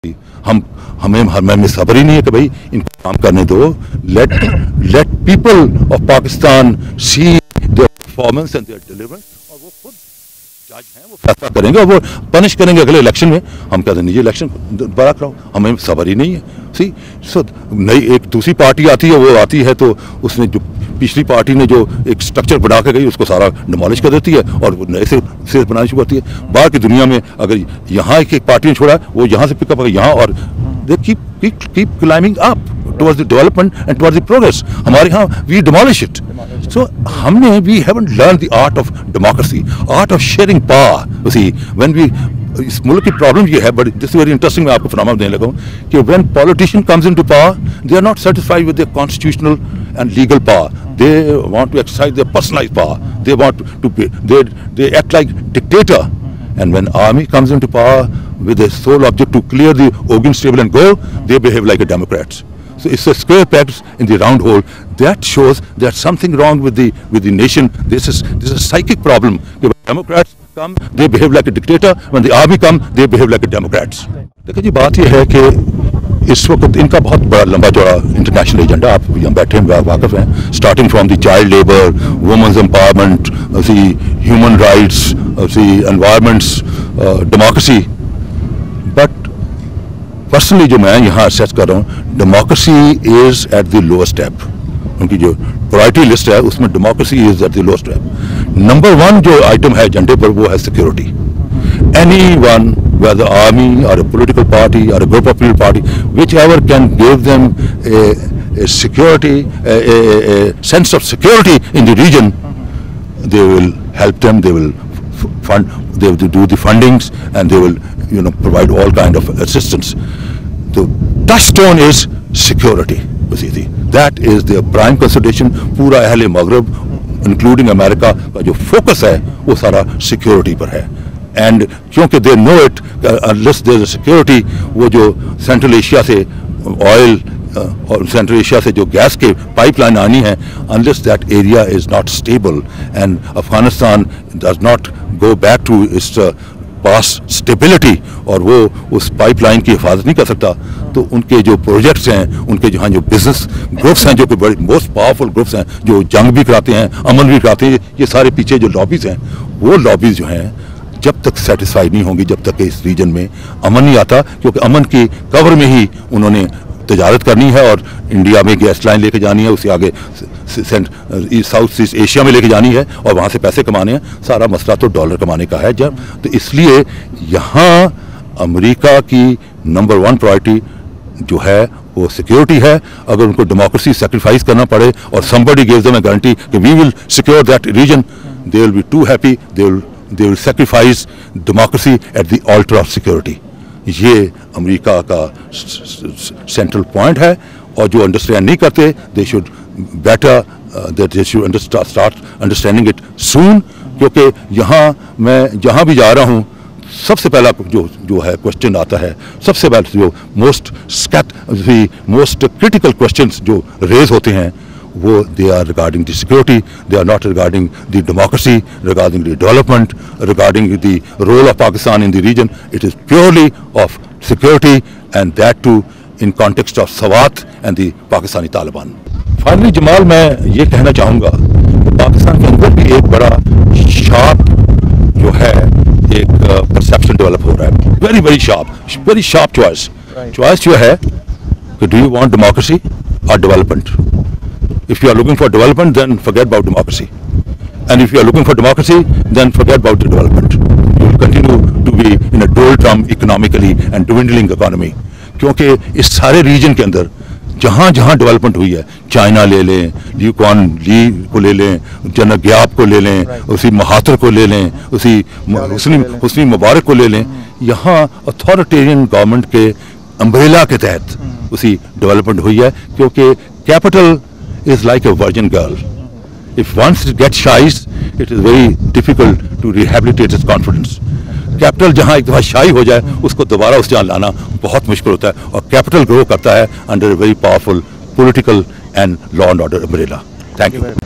हमें सब्र ही नहीं है कि भाई इनको काम करने दो। Let people of Pakistan see their performance and their deliverance, और वो खुद जज हैं, वो फैसला करेंगे और वो पनिश करेंगे अगले इलेक्शन में। हम कहते नहीं, ये इलेक्शन दोबारा कराओ, हमें सब्र ही नहीं है। नई एक दूसरी पार्टी आती है, वो आती है तो उसने जो पिछली पार्टी ने जो एक स्ट्रक्चर बना के गई उसको सारा डिमोलिश कर देती है और वो नए से बनानी शुरू करती है। बाहर की दुनिया में अगर यहाँ एक पार्टी ने छोड़ा, वो यहाँ से पिकअप यहाँ, और they keep climbing up towards the development and towards the progress. हमारे यहाँ we demolish it. So we haven't learned the art of democracy, art of sharing power. You see, when we इस मुल्क की problem ये है, but this very interesting, मैं आपको phenomena देने लगा हूँ कि when politician comes into power, they are not satisfied with their constitutional and legal power. They want to exercise their personalised power. They want to they act like dictator. And when army comes into power with the sole object to clear the organ stable and go, they behave like a Democrats. So it's a square peg in the round hole. That shows there's something wrong with the nation. This is a psychic problem. When Democrats come, they behave like a dictator. When the army come, they behave like a Democrats. देखिए जी, बात यह है कि इस वक्त इनका बहुत बड़ा लंबा चौड़ा इंटरनेशनल एजेंडा, आप यहाँ बैठे हैं वाकफ हैं, starting from the child labour, women's empowerment, human rights, environments, democracy. But personally जो मैं यहाँ असेस कर रहा हूँ, democracy is at the lowest step. उनकी जो प्रायोरिटी लिस्ट है उसमें democracy is at the lowest step. Number 1 जो आइटम है एजेंडे पर वो है security. Anyone, whether army or a political party or a group of political party, whichever can give them a security, a sense of security in the region, they will help them. They will fund. They will do the fundings, and they will, provide all kind of assistance. The touchstone is security. That is their prime consideration. पूरा अहले मगरब, including America, का जो focus है वो सारा security पर है. एंड क्योंकि they know it, unless there is security, वो जो सेंट्रल एशिया से ऑयल और सेंट्रल एशिया से जो गैस के पाइपलाइन आनी है, unless that area is not stable and Afghanistan does not go back to its past stability, और वो उस पाइपलाइन की हिफाजत नहीं कर सकता, तो उनके जो प्रोजेक्ट्स हैं, उनके जहाँ जो बिजनेस ग्रुप्स हैं, जो कि बड़े मोस्ट पावरफुल ग्रुप्स हैं, जो जंग भी कराते हैं, अमन भी कराते हैं, ये सारे पीछे जो लॉबीज हैं, वो लॉबीज जो हैं जब तक सेटिस्फाइड नहीं होंगी, जब तक इस रीजन में अमन नहीं आता, क्योंकि अमन की कवर में ही उन्होंने तजारत करनी है और इंडिया में गैस लाइन लेके जानी है, उससे आगे साउथ ईस्ट एशिया में लेके जानी है और वहाँ से पैसे कमाने हैं. सारा मसला तो डॉलर कमाने का है जब, तो इसलिए यहाँ अमेरिका की नंबर 1 प्रायोरिटी जो है वो सिक्योरिटी है. अगर उनको डेमोक्रेसी सेक्रीफाइस करना पड़े और somebody gives them a guarantee कि we will secure that region, they will be too happy. They will sacrifice democracy at the altar of security. ये अमेरिका का सेंट्रल पॉइंट है, और जो अंडरस्टैंड नहीं करते, they should start understanding it soon. क्योंकि यहाँ मैं जहाँ भी जा रहा हूँ, सबसे पहला जो है क्वेश्चन आता है, सबसे पहले जो मोस्ट क्रिटिकल क्वेश्चंस जो रेज होते हैं, वो they are regarding the security. They are not regarding the democracy, regarding the development, regarding the role of Pakistan in the region. It is purely of security, and that too in context of Sawat and the Pakistani Taliban. Finally, Jamal, मैं ये कहना चाहूँगा कि पाकिस्तान के अंदर भी एक बड़ा शार्प जो है एक परसेप्शन डेवलप हो रहा है. वेरी शार्प चॉइस जो है कि डू यू वांट डेमोक्रेसी और development. If you are looking for development, then forget about democracy. And if you are looking for democracy, then forget about the development. You will continue to be in a doldrum economically and dwindling economy. क्योंकि इस सारे reason के अंदर जहाँ जहाँ development हुई है, China ले लें, ली कुआन ली को ले लें, जनरल ग्याप को ले लें, उसी महातर को ले लें, उसी हुस्नी मुबारक को ले लें, यहाँ अथॉरिटेरियन गवर्नमेंट के अम्ब्रेला के तहत उसी डेवलपमेंट हुई है. क्योंकि capital is like a virgin girl. If once it gets shy, it is very difficult to rehabilitate its confidence. Capital जहाँ एक दफा शाई हो जाए, उसको दोबारा उस जहाँ लाना बहुत मुश्किल होता है, और कैपिटल ग्रो करता है under very powerful political and law and order umbrella. Thank you.